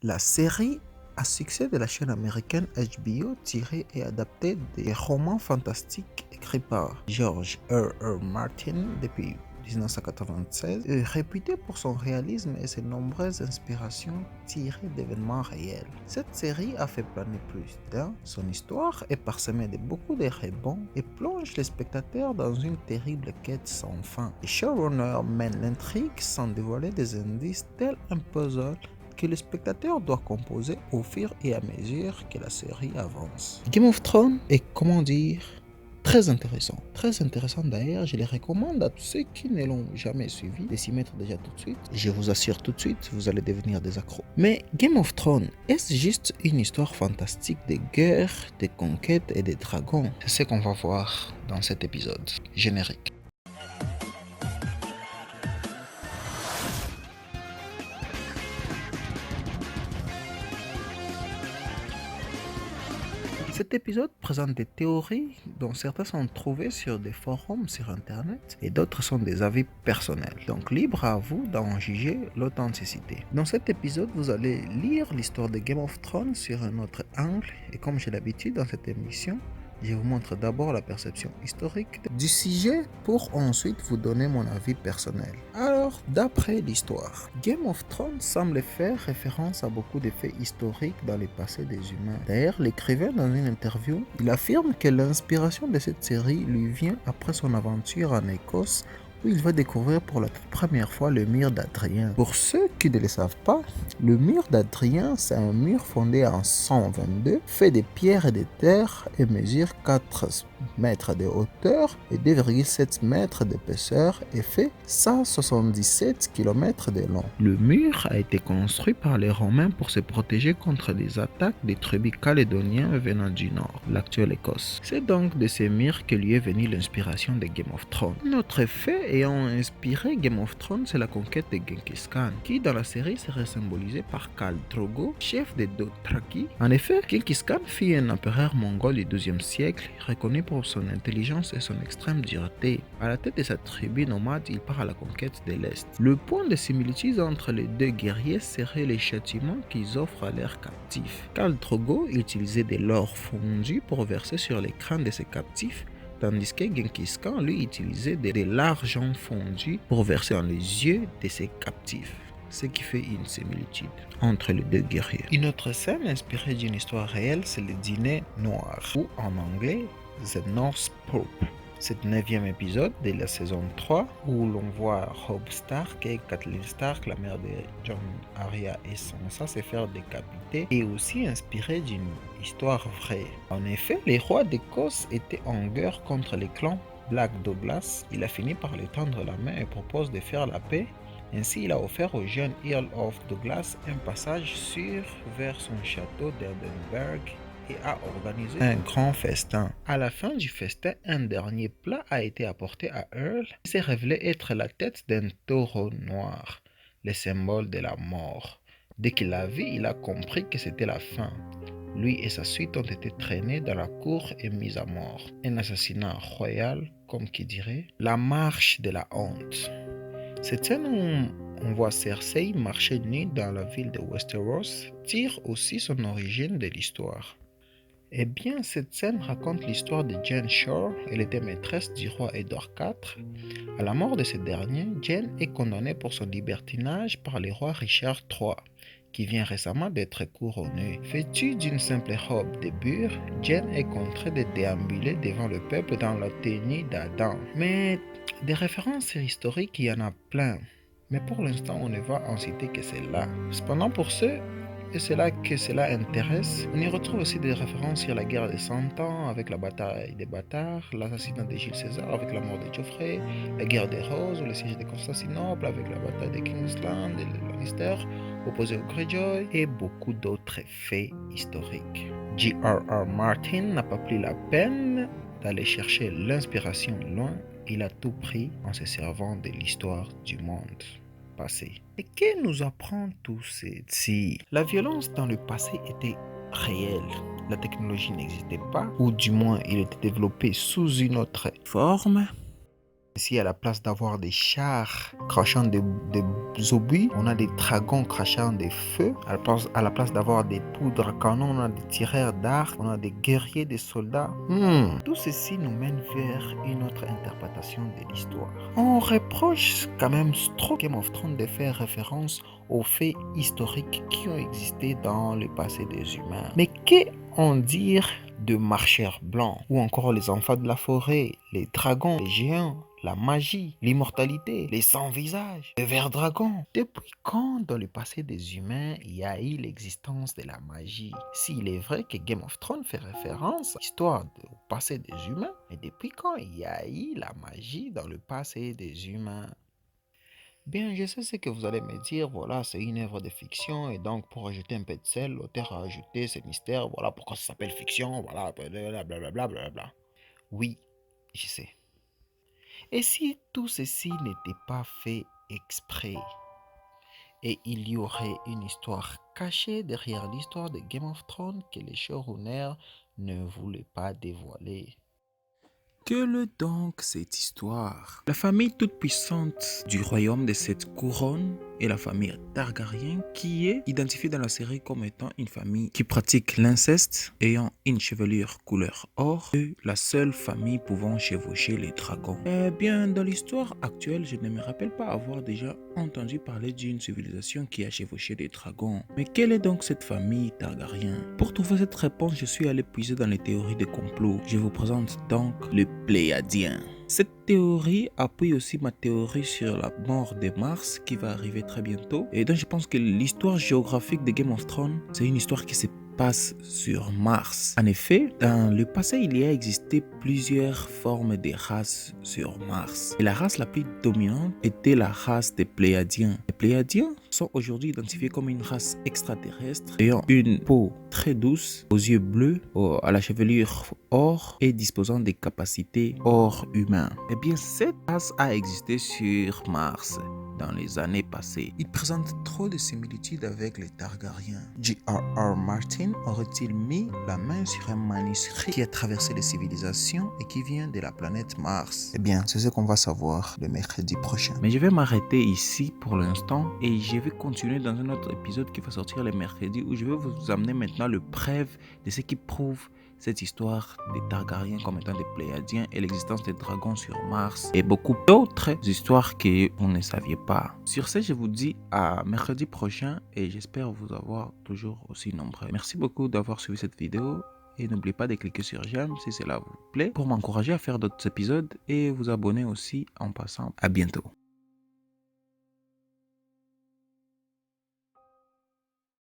La série à succès de la chaîne américaine HBO tirée et adaptée des romans fantastiques écrits par George R. Martin depuis 1996 est réputée pour son réalisme et ses nombreuses inspirations tirées d'événements réels. Cette série a fait planer plus d'un, son histoire est parsemée de beaucoup de rebonds et plonge les spectateurs dans une terrible quête sans fin. Les showrunners mènent l'intrigue sans dévoiler des indices tels un puzzle que le spectateur doit composer au fur et à mesure que la série avance. Game of Thrones est, comment dire, très intéressant. Très intéressant d'ailleurs, je les recommande à tous ceux qui ne l'ont jamais suivi de s'y mettre déjà tout de suite. Je vous assure tout de suite, vous allez devenir des accros. Mais Game of Thrones, est-ce juste une histoire fantastique de guerre, de conquête et de dragons? C'est ce qu'on va voir dans cet épisode. Générique. Cet épisode présente des théories dont certaines sont trouvées sur des forums sur internet et d'autres sont des avis personnels. Donc libre à vous d'en juger l'authenticité. Dans cet épisode, vous allez lire l'histoire de Game of Thrones sur un autre angle et comme j'ai l'habitude dans cette émission, je vous montre d'abord la perception historique du sujet pour ensuite vous donner mon avis personnel. Alors, d'après l'histoire, Game of Thrones semble faire référence à beaucoup de faits historiques dans le passé des humains. D'ailleurs, l'écrivain dans une interview, il affirme que l'inspiration de cette série lui vient après son aventure en Écosse où il va découvrir pour la toute première fois le mur d'Adrien. Pour ceux qui ne le savent pas, le mur d'Adrien, c'est un mur fondé en 122, fait de pierres et de terre et mesure 4 mètres de hauteur et 2,7 mètres d'épaisseur et fait 177 km de long. Le mur a été construit par les Romains pour se protéger contre les attaques des tribus calédoniens venant du nord, l'actuelle Écosse. C'est donc de ces murs que lui est venue l'inspiration de Game of Thrones. Notre fait ayant inspiré Game of Thrones, c'est la conquête de Genghis Khan, qui dans la série serait symbolisé par Khal Drogo, chef des Dothraki. En effet, Genghis Khan fut un empereur mongol du XIIe siècle, reconnu pour son intelligence et son extrême dureté. À la tête de sa tribu nomade, il part à la conquête de l'Est. Le point de similitude entre les deux guerriers serait les châtiments qu'ils offrent à leurs captifs. Khal Drogo utilisait de l'or fondu pour verser sur les crânes de ses captifs, tandis que Genghis Khan lui utilisait de l'argent fondu pour verser dans les yeux de ses captifs, ce qui fait une similitude entre les deux guerriers. Une autre scène inspirée d'une histoire réelle, c'est le dîner noir, ou en anglais, The North Pope. C'est le 9e épisode de la saison 3 où l'on voit Robb Stark et Catelyn Stark, la mère de Jon, Arya et Sansa, se faire décapiter et aussi inspiré d'une histoire vraie. En effet, les rois d'Écosse étaient en guerre contre les clans Black Douglas. Il a fini par lui tendre la main et propose de faire la paix. Ainsi, il a offert au jeune Earl of Douglas un passage sûr vers son château d'Edinburgh et a organisé un grand festin. À la fin du festin, un dernier plat a été apporté à Earl qui s'est révélé être la tête d'un taureau noir, le symbole de la mort. Dès qu'il l'a vu, il a compris que c'était la fin. Lui et sa suite ont été traînés dans la cour et mis à mort. Un assassinat royal, comme qui dirait, la marche de la honte. Cette scène où on voit Cersei marcher nue dans la ville de Westeros tire aussi son origine de l'histoire. Eh bien, cette scène raconte l'histoire de Jen Shore. Elle était maîtresse du roi Édouard IV. À la mort de ce dernier, Jen est condamnée pour son libertinage par le roi Richard III, qui vient récemment d'être couronné. Vêtue d'une simple robe de bure, Jen est contrainte de déambuler devant le peuple dans la tenue d'Adam. Mais des références historiques, il y en a plein. Mais pour l'instant, on ne va en citer que celle-là. Cependant, pour ceux et c'est là que cela intéresse. On y retrouve aussi des références sur la guerre des 100 ans avec la bataille des bâtards, l'assassinat de Jules César avec la mort de Geoffrey, la guerre des Roses ou le siège de Constantinople avec la bataille de Kingsland et les Lannister opposés aux Greyjoy et beaucoup d'autres faits historiques. J.R.R. Martin n'a pas pris la peine d'aller chercher l'inspiration loin, il a tout pris en se servant de l'histoire du monde passé. Et que nous apprend tout ceci? La violence dans le passé était réelle. La technologie n'existait pas, ou du moins il était développé sous une autre forme. Ici, à la place d'avoir des chars crachant des obus, on a des dragons crachant des feux. À la place d'avoir des poudres à canon, on a des tireurs d'arcs, on a des guerriers, des soldats. Tout ceci nous mène vers une autre interprétation de l'histoire. On reproche quand même trop Game of Thrones de faire référence aux faits historiques qui ont existé dans le passé des humains. Mais qu'en dire de marcheurs blancs, ou encore les enfants de la forêt, les dragons, les géants, la magie, l'immortalité, les sans-visages, le ver dragon? Depuis quand dans le passé des humains il y a eu l'existence de la magie? S'il est vrai que Game of Thrones fait référence à l'histoire au passé des humains, mais depuis quand il y a eu la magie dans le passé des humains? Bien, je sais ce que vous allez me dire, voilà, c'est une œuvre de fiction, et donc pour ajouter un peu de sel, l'auteur a ajouté ce mystère, voilà pourquoi ça s'appelle fiction, voilà, blablabla, blablabla. Oui, je sais. Et si tout ceci n'était pas fait exprès, et il y aurait une histoire cachée derrière l'histoire de Game of Thrones que les showrunners ne voulaient pas dévoiler? Quelle est donc cette histoire? La famille toute puissante du royaume de cette couronne est la famille Targaryen, qui est identifiée dans la série comme étant une famille qui pratique l'inceste, ayant une chevelure couleur or, et la seule famille pouvant chevaucher les dragons. Eh bien, dans l'histoire actuelle, je ne me rappelle pas avoir déjà entendu parler d'une civilisation qui a chevauché des dragons. Mais quelle est donc cette famille Targaryen? Pour trouver cette réponse, je suis allé puiser dans les théories de complot. Je vous présente donc le Pléiadiens. Cette théorie appuie aussi ma théorie sur la mort de Mars qui va arriver très bientôt. Et donc je pense que l'histoire géographique de Game of Thrones, c'est une histoire qui se passe sur Mars. En effet, dans le passé, il y a existé plusieurs formes de races sur Mars. Et la race la plus dominante était la race des Pléiadiens. Les Pléiadiens sont aujourd'hui identifiés comme une race extraterrestre ayant une peau très douce, aux yeux bleus, à la chevelure or et disposant des capacités hors humains. Eh bien, cette race a existé sur Mars dans les années passées. Il présente trop de similitudes avec les Targaryens. J.R.R. Martin aurait-il mis la main sur un manuscrit qui a traversé les civilisations et qui vient de la planète Mars? Eh bien, c'est ce qu'on va savoir le mercredi prochain. Mais je vais m'arrêter ici pour l'instant et je vais continuer dans un autre épisode qui va sortir le mercredi où je vais vous amener maintenant le preuve de ce qui prouve cette histoire des Targaryens comme étant des Pléiadiens et l'existence des dragons sur Mars et beaucoup d'autres histoires que vous ne saviez pas. Sur ce, je vous dis à mercredi prochain et j'espère vous avoir toujours aussi nombreux. Merci beaucoup d'avoir suivi cette vidéo et n'oubliez pas de cliquer sur j'aime si cela vous plaît pour m'encourager à faire d'autres épisodes et vous abonner aussi en passant. À bientôt.